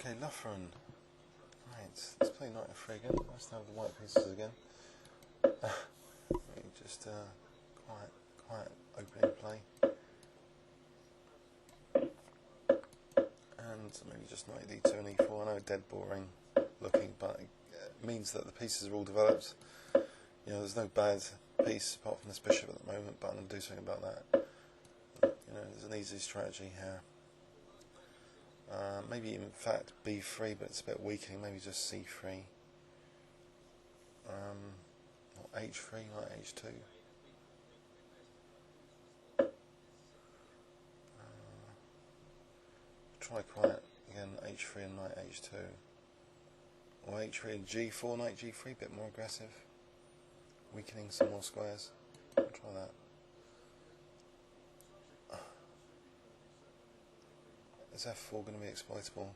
Okay, Luffaren. Right, let's play Knight F3 again. Let's have the white pieces again. Just quiet opening play. And maybe just Nbd2 and E4. I know dead boring looking, but it means that the pieces are all developed. You know, there's no bad piece apart from this bishop at the moment, but I'm going to do something about that. You know, there's an easy strategy here. Maybe in fact B3, but it's a bit weakening. Maybe just C3. Or H3, like H2. Try quiet again. H3 and knight H2. Or H3 and G4, knight G3, a bit more aggressive. Weakening some more squares. I'll try that. Is F4 going to be exploitable?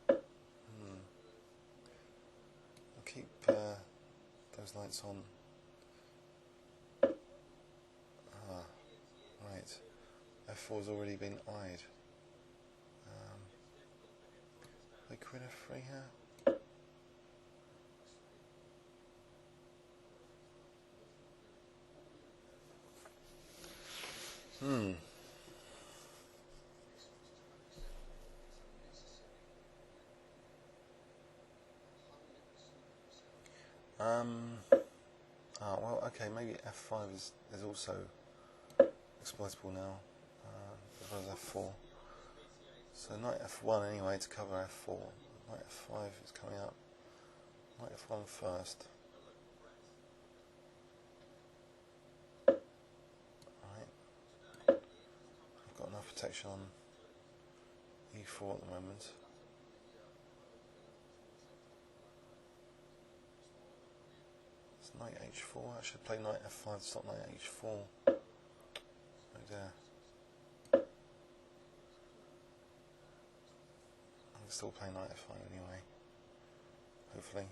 I'll keep those lights on. Right. F4 has already been eyed. Play Queen F3 here. Well, okay, maybe F5 is also exploitable now, as well as F4. So knight F1 anyway to cover F4. Knight F5 is coming up. Knight F1 first. Right. I've got enough protection on E4 at the moment. It's knight H4. I should play knight F5 to stop knight H4. Right there. I can still play knight F5 anyway. Hopefully.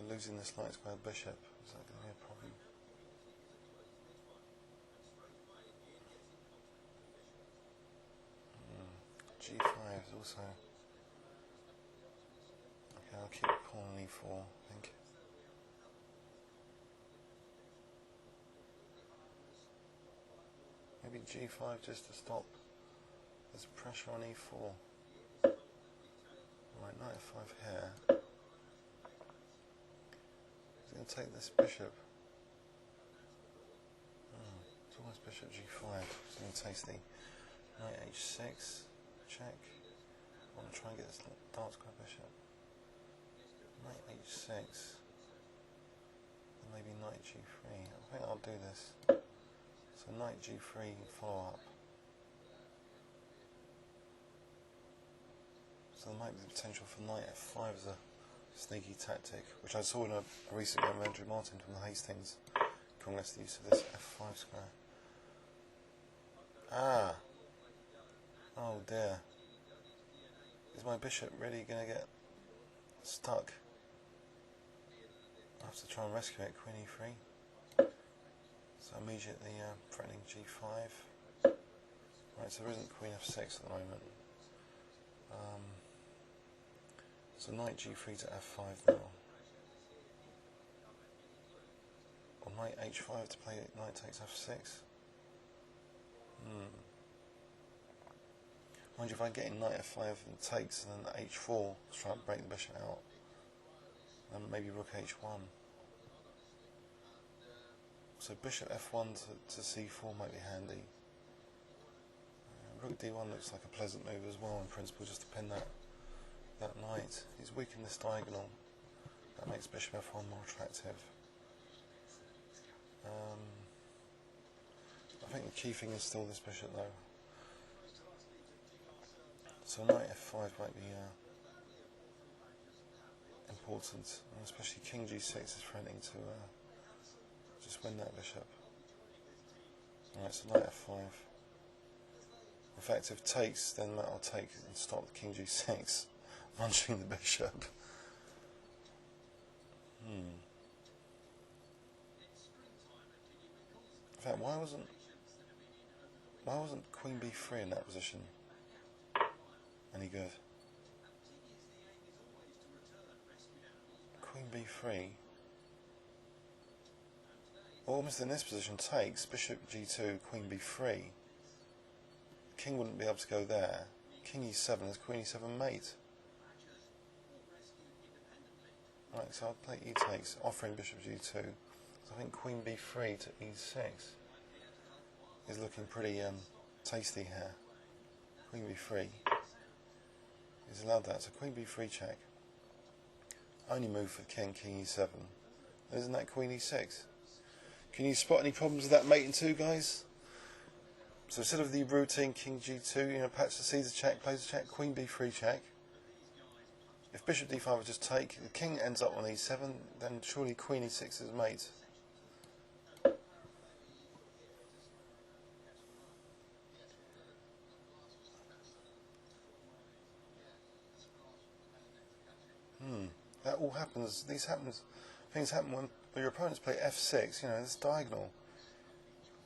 Losing this light square bishop, is that going to be a problem? G5 is also... Okay, I'll keep pawn on E4, I think. Maybe G5 just to stop. There's pressure on E4. Right, knight F5 here. He's going to take this bishop. It's almost bishop G5. He's going to take the knight H6. Check. I want to try and get this dark square bishop. Knight H6. And maybe knight G3. I think I'll do this. So knight G3 follow up. So there might be the potential for knight F5 as a sneaky tactic, which I saw in a recent game of Andrew Martin from the Hastings Congress, the use of this F5 square. Oh dear. Is my bishop really going to get stuck? I have to try and rescue it. Queen E3. So immediately threatening G5. Right, so there isn't Queen F6 at the moment. So knight G3 to F5 now. Or knight H5 to play knight takes F6. Mind you, if I get in knight F5 and takes, and then H4 to try and break the bishop out, then maybe rook H1. So bishop F1 to C4 might be handy. Rook D1 looks like a pleasant move as well in principle, just to pin that knight. He's weakened this diagonal. That makes bishop F1 more attractive. I think the key thing is still this bishop though. So knight F5 might be important, and especially King G6 is threatening to just win that bishop. Alright, so knight F5. In fact, if takes, then that'll take and stop the King G6 munching the bishop. In fact, why Why wasn't Queen B3 in that position any good? Queen B3. Almost in this position takes Bishop G2, Queen B3. King wouldn't be able to go there. King E7 is Queen E7 mate. Right, so I'll play E takes, offering Bishop G2. So I think Queen B3 to E6 is looking pretty tasty here. Queen B3 is allowed that, so Queen B3 check. Only move for King, King E7. Isn't that Queen E6? Can you spot any problems with that mating too, guys? So instead of the routine King G2, you know, patch the Caesar check, plays a check, Queen B3 check. If Bishop D5 would just take, the King ends up on E7, then surely Queen E6 is mate. That all happens. Things happen when your opponents play F6. You know, this diagonal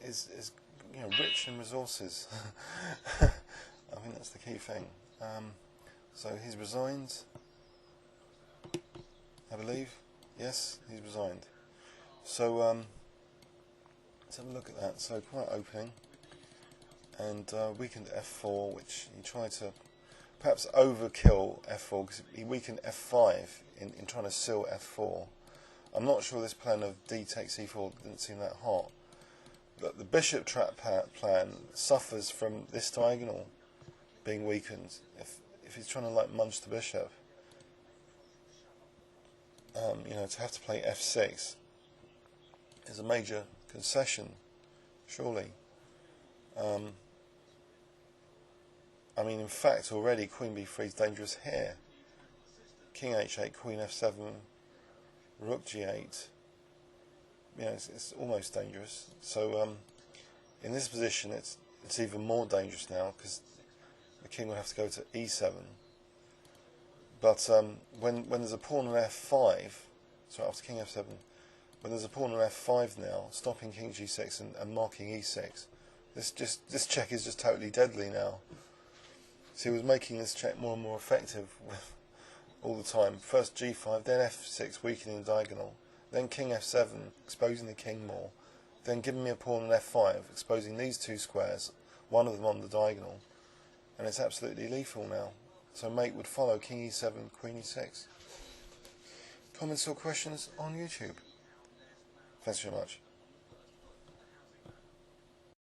is you know, rich in resources. I think that's the key thing. So he's resigned, I believe. Yes, he's resigned. So let's have a look at that. So quiet opening, and weakened F4, which he tried to perhaps overkill F4 because he weakened F5 in trying to seal F4. I'm not sure this plan of D takes E4 didn't seem that hot. But the bishop trap plan suffers from this diagonal being weakened. If he's trying to like munch the bishop, you know, to have to play F6 is a major concession, surely. I mean, in fact, already Queen B3 is dangerous here. King H8, Queen F7, Rook G8. You know, it's almost dangerous. So in this position, it's even more dangerous now because the king will have to go to E7. But when there's a pawn on F5, sorry, after King F7, when there's a pawn on F5 now, stopping King G6 and marking E6, this check is just totally deadly now. So he was making this check more and more effective all the time. First G5, then F6, weakening the diagonal. Then King F7, exposing the king more. Then giving me a pawn on F5, exposing these two squares, one of them on the diagonal. And it's absolutely lethal now. So mate would follow King E7, Queen E6. Comments or questions on YouTube? Thanks very much.